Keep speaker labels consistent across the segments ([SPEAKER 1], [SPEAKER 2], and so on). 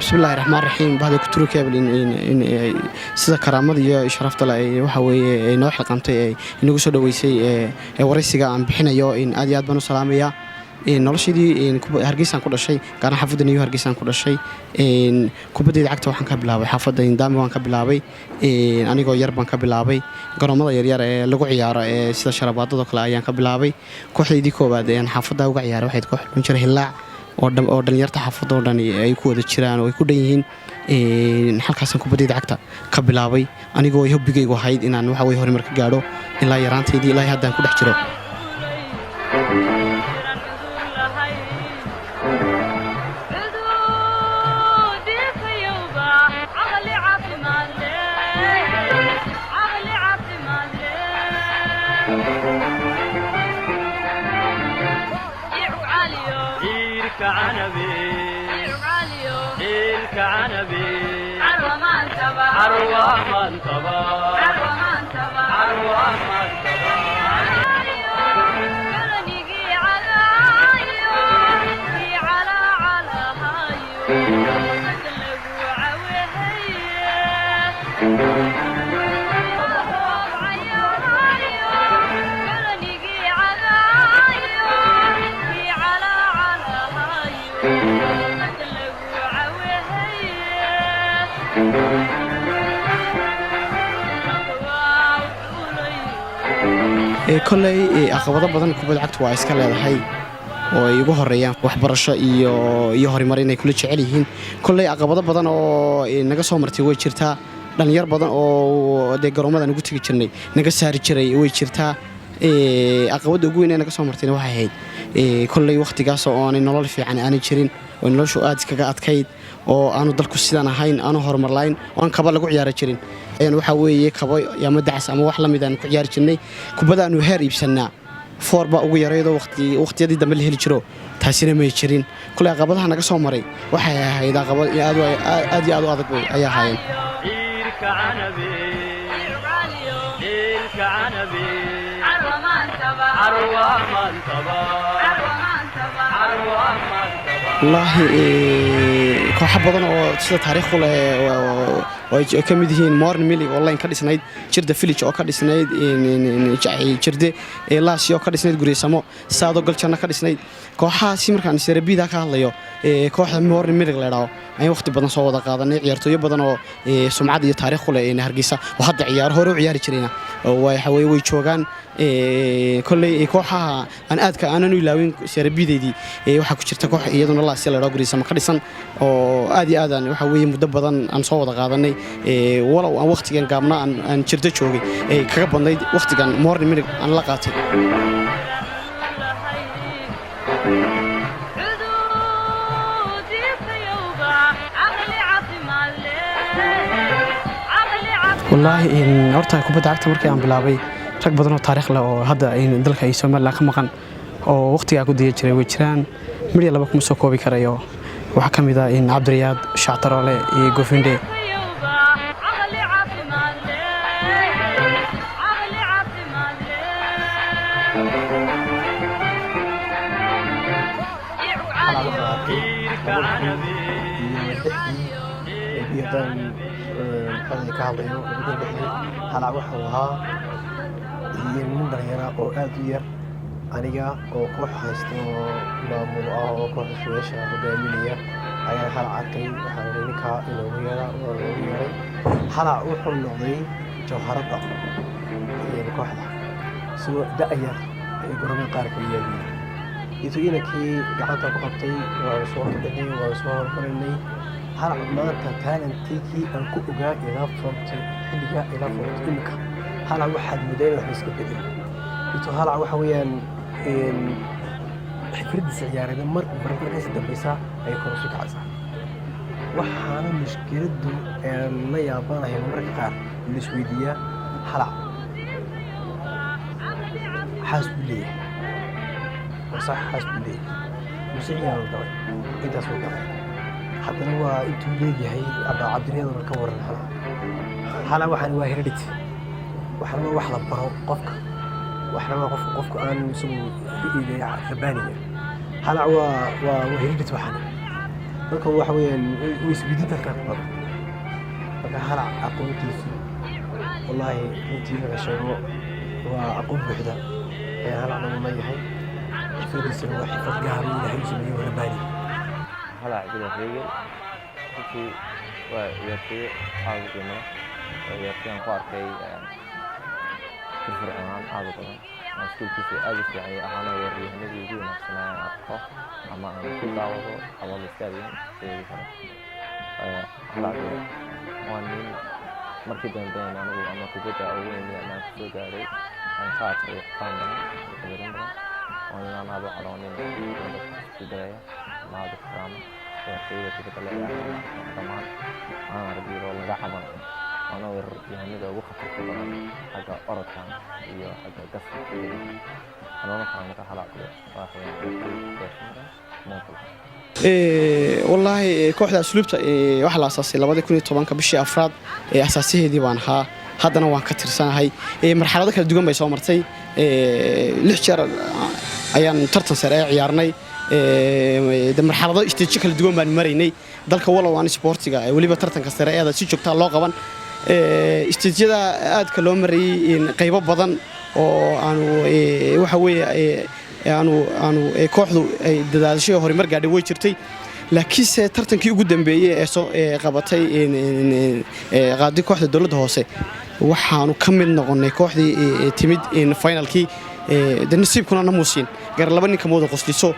[SPEAKER 1] بسم الله الرحمن الرحيم بعد كتر كابل إن سيدا كرامة يا شرفت له وحوي نوح قامتي إنه جسد ويسي ورثي عن بحنا يا إن أديات بنو سلامية إن نرشدي إن هرجيسان كل شيء كان حافظ إنه هرجيسان كل شيء إن كبدي دعكت وحن كبلاوي حافظ إن دام وحن كبلاوي إن أنا جو يربان كبلاوي كرامة يريار لقوا عيار سيدا شربات ذكلا يعني كبلاوي كحدي ديكو بعدين حافظ وقع عيار واحد كح من شره اللع oo dhalinyarta xaafadoo dhan ay ku wada jiraan oo ay ku dhan yihiin halkaas ku badida cagta ka bilaabay anigoo hobbigaygu ahayd inaan waxa way horumar ka gaadho ilaa yaraanteedii ilaa haddaan ku dhex jiro كلي عقبات بدن كبد عقد وعسكر لهاي ويجوا هريان وحبرشة iyo horimar inay kula jecel yihiin kulay caqabado badan oo naga soo martay way jirtaa dhalinyar badan oo garoomada nagu tagi jirnay naga saari jiray way jirtaa caqabada ugu weyn ee naga soo martayna waxay ahayd kulay waqtigaas oo aan nolol fiican aan jirin oo noloshu aad iskaga adkayd oo aanu dalku sidaan ahayn aanu horumar lahayn oo aan kaba lagu ciyaar jirin ayaan waxa weeye kaba yama dacas ama wax la mid aan ku ciyaar jirnay kubada aanu heer iibsanaa foorba ugu yareedo waqtiyadii dambe la heli jiro taasina ma jirin kulay caqabadaha naga soo maray waxay ahayd caqabad aad iyo aad u adag ay ahaayeen والله كوح بدن oo sida taariikh u leh oo ka mid yihiin Morn Milli online ka dhisnayd jirda village oo ka dhisnayd jirde laasyo ka dhisnayd gureysamo saado galchana ka dhisnayd kooxaasi markaan Serbida ka hadlayo kooxda Morn Milli la yiraahdo ay waqti badan soo wada qaadanay ciyaartooyo badan oo sumcad iyo taariikh u leh in Hargeysa oo hadda ciyaar hore u ciyaari jireen way joogaan كلي كوحها أنا أذكر أنا نيلاوين سيربيدي waxa ku jirta koox iyaduna la sii leeyahay guriisama ka dhisan oo aad iyo aad waxa weeye muddo badan aan soo wada qaadanay walow aan waqtigan gaabna aan jirda joogay kaga badnayd waqtigan Morn Milli aan la qaatay والله إن أرتاح كبد عكت مركي عم بلعبي rag badan oo taariikh leh oo hadda ay dalka ay Soomaaliya ka maqan oo waqtiga ku diyaar jiray way jiraan midii laba kuma soo koobi karayo waxa kamid ah in Cabdiriyaad Shactarole iyo Gofinde
[SPEAKER 2] من دنيا أو أدير أنيجا أو كوح هستو نامو أو كوح سويشة بدأمينية أيها هلا عكي حرينيكا إلوهيرا ولوهيرا هلا وحول نضي جوهرة يعني كوحدة سو دأير garoomada qaar ka yaabiyey intuu inankii gacanta ku qabtay waan soo kordhinay waan soo hormarinay hal maanta talantikii aan ku ogaa ilaa foorta xilliga ilaa foorta imika hal waxaad mudeen wax iska bedel intuu hal waxa weeyaan xifradiisa ciyaarada markaas dambaysa ay kor u soo kacaysaa waxaana mushkiladu la yaabanahay marka qaar la isweydiiyaa halac xaas buu leeyahay وصح حاس بلي مسيحيان ودوي إنت سوى دوي حتى لو أنتو ليجي هاي عبد الرياض الكور هلا وحنا واهردت وحنا وحلا برو قفك وحنا قفك أنا نسوي إلى ربانية هلا واهردت وحنا لكن وحوي ويسبيدت الكرب بقى هلا أقوم تيسي والله أنتي غشوا وأقوم بحدا هلا أنا ما يهي فلوس الواحد قاعد يلعب زميله ولا بالي
[SPEAKER 3] هلا عبد الرجال في ويرتي عاوز لنا ويرتي عن قاركي في الفرعان عاوز طبعا مسؤول في ألف يعني أنا وريه نبي يجون عشان أقف أما أنا كل دعوة أول مستقبل في الفرع هلا عبد وانين مركزين بين أنا كجدا أول إني أنا كجدا ري أنا صار في قامنا كبرنا وأنا ما بعرفني في البداية ما أذكرهم وفي البداية كمان أنا ربي والله جحبان أنا يعني ده وقت كبرنا حاجة أرد كان هي حاجة قصة أنا ما كان متحلق
[SPEAKER 1] والله كوحدة أسلوبته واحد أساسي لما ده كوني طبعا كبشي أفراد أساسيه دي وانها هذا وان كتير سنة هاي مرحلة كده دوجن بيسوي مرتي لحشر أيام ترتن سريع عيارني ده مرحلة اشتيتش كل دوجن بان مريني ذلك والله وان سبورتيجا ولي بترتن كسريع هذا شيء شكتها الله قبل اشتيتش ده قاد كلام مري قيبة بدن وأنو وحوي أنو كوحدو ده شيء هوري مرجع دوي شرتي لكن ترتنكي ugu dambeeyay ee qabatay qaadi kooxda dawladda hoose waxaanu ka mid noqonay kooxdii timid finalkii nasiibkuna namuusin gar laba nin kamooda qosliso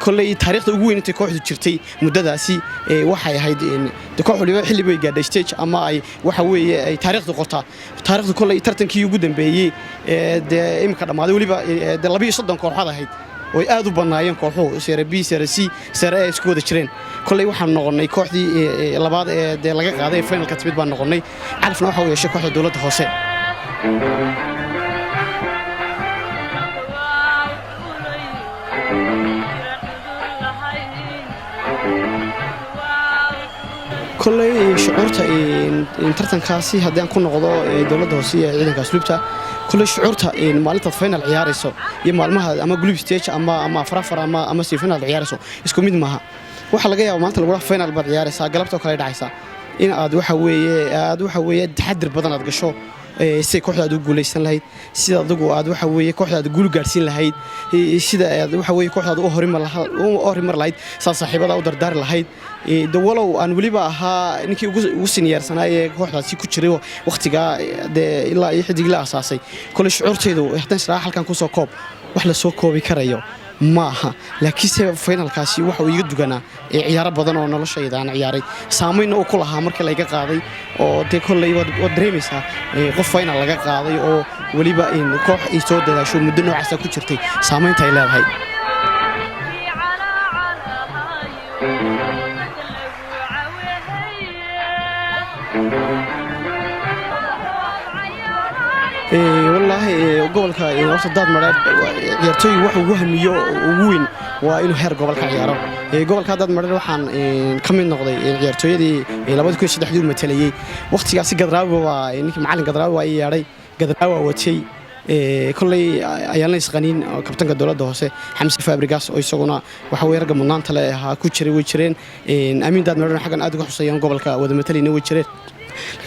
[SPEAKER 1] kulay taariikhda ugu weyn ee kooxdu jirtay muddadaasi waxay ahayd kooxdu xilli bay gaadhay stage ama ay waxa weeye ay taariikhdu qortaa taariikhdu kulay tartankii ugu dambeeyay imka dhamaaday waliba 32 kooxood ahayd way aad u banaayeen kooxuhu Serie B Serie C Serie A isku wada jireen kulay waxaan noqonay kooxdii labaad ee laga qaaday finalka timid baan noqonay calafna waxa uu yeeshay kooxda dawladda hoose kulay shucuurta in tartankaasi haddii aan ku noqdo dawladda hoose ee ciidanka asluubta كل شعورته إن مالته فينال عيارسو يمالمها أما جلوب ستيج أما فرافر أما سي فينال عيارسو إسكوميد معها وحلا جاي ومالته الورا فينال بعد عيارسها قلبته كله دعيسة إن أدو حويه تحدر بدن أتقشوا سي كوحدة أدو جوليسن لهيد سيدا أدو حويه كوحدة أدو جول جارسين لهيد سيدا أدو حويه كوحدة أدو أهرمر لهيد صاحبة أو دردار لهيد دولو أن ولي بقى نكى وسنيار سنة كوحدة سي كتير وقت جاء ده إلا يحد يجلا أساسي كل شعور تيدو يحتاج صراحة كان كوسو كوب وحلا سو كوب يكريو maaha laakiin se finalkaasi waxa uu iga duganaa ciyaar badan oo noloshayda aan ciyaaray saameyn oo ku lahaa markii la iga qaaday oo de kulay wad dareemaysaa qof final laga qaaday oo waliba in koox ay soo dadaasho muddo noocaas ku jirtay saameynta ay leedahay والله gobolka horta dad mareed ciyaartooy wax ugu hamiyo ugu weyn waa inuu heer gobolka ciyaaro gobolka dad mareed waxaan ka mid noqday ciyaartooyadii 2003 matalayay waqtigaasi gadraawi waa ninkii macallin gadraawi waa yaaray gadraawi watay kulay ayaan isqaniin kabtanka dawladda hoose Xamse Fabrigas oo isaguna waxa weey rag mudnaanta leh ku jiray way jireen aamin dad mareed xagan aad uga xuseeyaan gobolka wada matalayna way jireen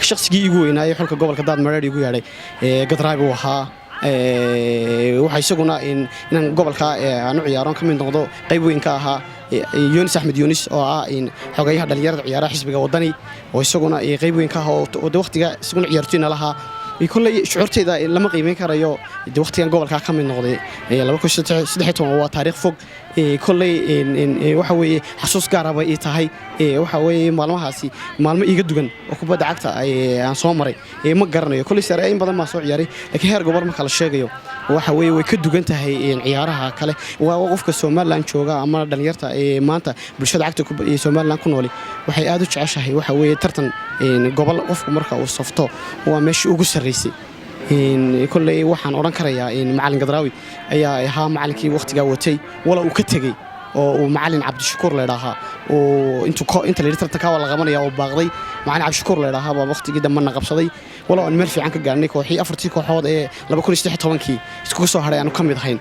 [SPEAKER 1] shakhsigii igu weynaayo xulka gobolka dad mareed igu yaaray gadraawi waxa waxa isaguna inaan gobolka aanu ciyaaro ka mid noqdo qayb weyn ka ahaa Yunis Ahmed Yunis oo ah in xogayaha dhalinyarada ciyaaraha xisbiga wadani oo isaguna qayb weyn ka ahaa oo waqtiga isaguna ciyaartooyna lahaa كل شعورتي لما قيمين كرايو دي وقت كان قبل كامل نقضي لما كنت سدحتهم هو تاريخ فوق كل waxa weeye xasuus gaar ah ay tahay waxa weeye maalmahaasi maalmo iga dugan oo kubadda cagta aan soo maray ma garanayo kulli sare in badan ma soo ciyaaray laakiin heer gobol marka la sheegayo waxa weeye way ka dugan tahay ciyaaraha kale waa qofka Soomaaliland jooga ama dhalinyarta maanta bulshada cagta ee Soomaaliland ku nool waxay aad u jeceshahay waxa weeye tartan gobol qofku marka uu safto waa meeshii ugu sareysay كل waxaan oran karayaa macallin Gadraawi ayaa ahaa macallinkii waqtiga watay wala uu ka tagay oo macallin Cabdishakuur leedaha oo inta la tartanka wala qabanaya oo baaqday macallin Cabdishakuur leedaha baa waqtigii damana qabsaday wala aan meel fiican ka gaarnay kooxii 4 kooxood ee 2016 isku soo haray aanu kamid ahayn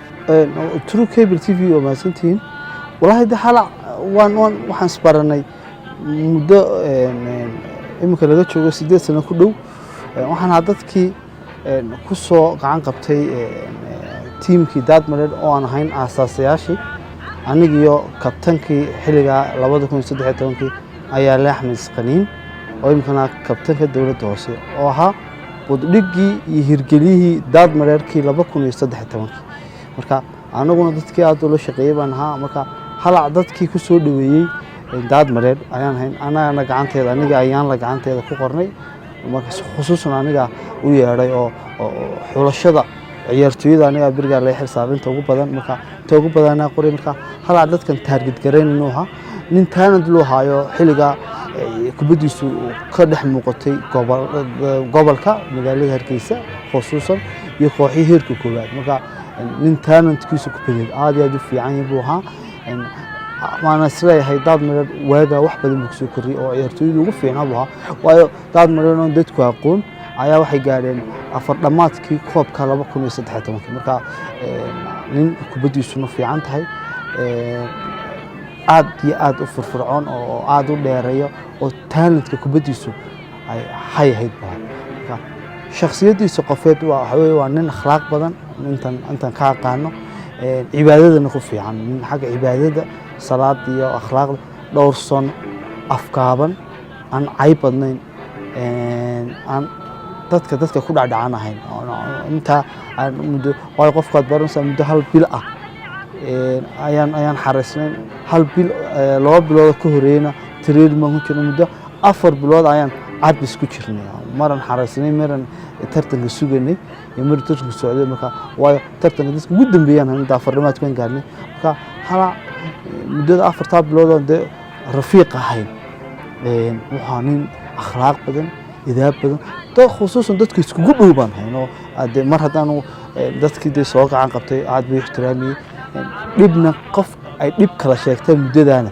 [SPEAKER 4] True Cable TV oo maasantiin wallahi hala waxaan isbaranay muddo imika laga joogo 8 sano ku dhow waxaan dadkii ku soo gacan qabtay teamkii Daadmareed oo aan ahayn aasaasyaashii anigiyo kabtankii xilliga 2013 ayaa la Axmed Qaniin oo imkana kabtanka dawladda hoose oo ahaa budhigii iyo hirgeliyihii Daadmareedkii 2013 marka anaguna dadkii aad loo shaqeeyay baan ahaa marka halac dadkii ku soo dhaweeyay Daadmareed ayaan ahayn anaana gacanteeda aniga ayaan la gacanteeda ku qornay marka khusuusan aniga u yeeray oo xulashada ciyaartooyada aniga birga la xisaabinta ugu badan marka ugu badana qoray marka hal dadkan target gareynayno ha nin talent loo hayo xiliga kubadiisu ka dhex muuqatay gobolka magaalada Hargeysa khusuusan iyo kooxihii heerka koowaad marka nin talentkiisu ku badan aad u fiican yahay ha maana isleeyahay Daadmareed waaga wax badan buu soo koriyay oo ciyaartooyadu ugu fiicnaa waayo Daadmareed oo dadku aqoon ayaa waxay gaareen afar dhamaadkii koobka 2013 marka nin kubadiisu fiican tahay aad u furfurcoon oo aad u dheereeyo oo talentka kubadiisu ay hay'ayd marka shakhsiyadiisa qofeed waa nin akhlaaq badan intan ka aqaano cibaadadana ku fiican xagga cibaadada salaad iyo akhlaaqda dhowrson afkaaban aan cayb badnayn aan dadka ku dhacdhacanahayn inta muddo way qofkaad baranaysaa muddo hal bil ah ayaan xareysnayn hal bil 2 bilood ka horeeyna training ku jirnay muddo 4 bilood ayaan cabis ku jirnay maran xareysnayn maran tartanka suganay iyo mar tartanka socday marka way tartanka dadka ugu dambeeyaan inta farrimaad kan gaarnay marka hala muddada 4 bilood oo rafiiq ahayn waxaan akhlaaq badan idaab badan dad khusuusan dadka isku dhowbaan hayno mar hadaan dadkii soo gacan qabtay aad bay ixtiraamiyay dibna qof ay dib kala sheegtay muddadaana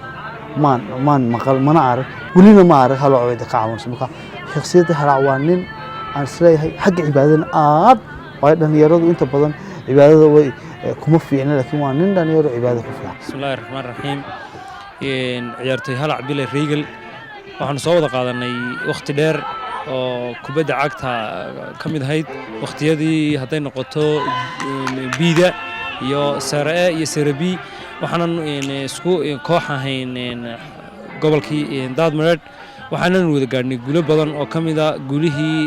[SPEAKER 4] maan maqal mana arag walina ma arag hal oo ka caawinayso marka shakhsiyada hala waa nin aan isleeyahay xagga cibaadada aad way dhalinyaradu inta badan cibaadada way kuma fiicna laakiin waa nin dhalinyaro cibaadada ku fiican
[SPEAKER 5] bismillaahir rahmaanir rahiim ciyaartay halac bilay Regal waxaan soo wada qaadanay waqti dheer oo kubadda cagta kamid ahayd waqtiyadii haday noqoto biida iyo sare iyo sarabi waxaan isku koox ahayn gobolkii Daadmareed waxaan wada gaarnay guulo badan oo kamida guulihii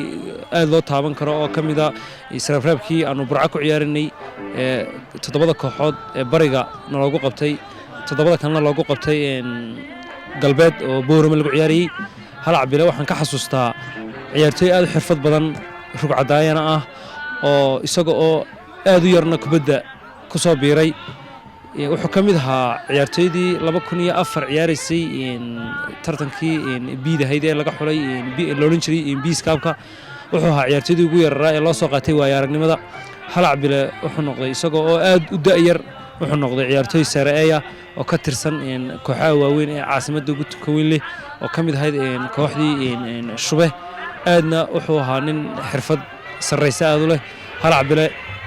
[SPEAKER 5] aad loo taaban karo oo kamida israafraabkii aanu burco ku ciyaarinay 7 kooxood ee bariga loogu qabtay 7 kalena loogu qabtay galbeed oo Boorama lagu ciyaariyay halac bila waxaan ka xasuustaa ciyaartooy aad u xirfad badan rugcadaayana ah oo isaga oo aad u yarna kubadda ku soo biiray wuxuu kamid ahaa ciyaartooydii 2004 ciyaaraysay tartankii biidahayd ee laga xulay loolan jiray Biiskaabka wuxuu ahaa ciyaartooydii ugu yaraa ee loo soo qaatay waaya aragnimada halac bila wuxuu noqday isaga oo aad u daayar wuxuu noqday ciyaartooy sareeya oo ka tirsan kooxaha waaweyn ee caasimadda ugu weyn leh oo kamid ahayd kooxdii Shube aadna wuxuu ahaa nin xirfad sareysa aad u leh halac bila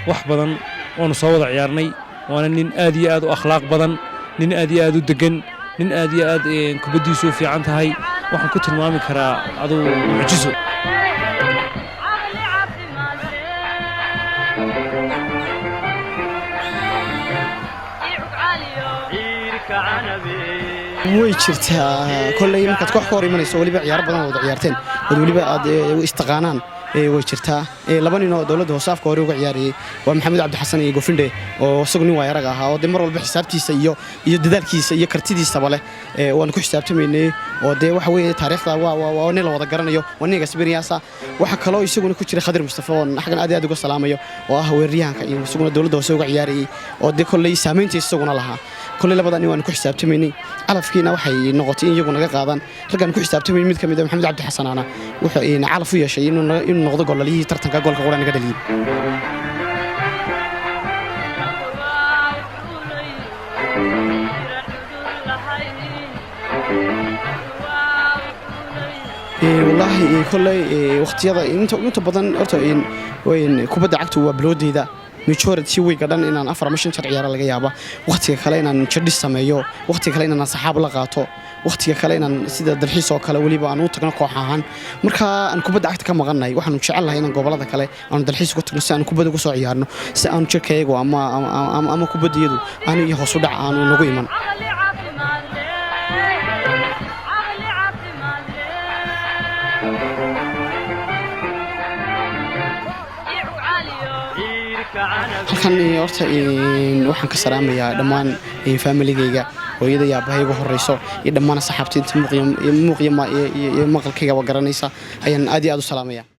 [SPEAKER 5] wax badan oo soo wada ciyaarnay waana nin aad iyo aad u akhlaaq badan nin aad iyo aad u degan nin aad iyo aad kubadiisu fiican tahay waxaan ku tilmaami karaa aduu mucjiso
[SPEAKER 1] way jirtaa kolley markaad koox ka hor imanayso waliba ciyaar badan oo ciyaarteen waliba aad istaqaanaan way jirtaa laba nin oo dawladda hoose afka hore uga ciyaarayay waa maxamed cabdi xasan iyo gofindhe oo isagu nin waayarag ahaa oo mar walba xisaabtiisa iyo dadaalkiisa iyo kartidiisaba leh waan ku xisaabtamaynay oo waxa weeye taariikhda waa nin la wada garanayo waa nin experience waxa kale oo isaguna ku jira Khadir Mustafa oo xaqan aad uga salaamayo oo ah weeraryahanka iyo isaguna dawladda hoose uga ciyaarayay oo kolley saameyntiisa isaguna lahaa كل لبضاني وأنا كل حساب تميني على فكينا وحي نقطين يجون قاضان رجعنا كل حساب تميني مثل كم محمد عبد الحسن أنا وحين على فيها شيء إنه نقضي قول لي ترتن قول كقولنا قدلين والله كل وقت يضع أنت بدن أرتين وين كبد عكتوا وبلودي ذا مشورة شوي قدرنا إن أنا أفرم مشان شرعي على الجيابة وقتي خلينا نشد السمايو وقتي خلينا نصحاب لقاطو وقتي خلينا سيد الدرحيس وكلا ولي بقى نوت كنا قاحان مركا أن كبد عكت كم غنى وحنا نشعل هنا قبل هذا كلا أنا الدرحيس كنت نسأ أن كبد قصو عيارنا سأن شركة أما كبد يدو أنا يحصل عن ونقول من halkan horta waxaan ka salaamayaa dhammaan family-gayga hooyada iyo aabbahay ugu horeyso iyo dhammaan asxaabta inta muuqiyo maqalkayga garanaysa ayaan aad iyo aad u salaamayaa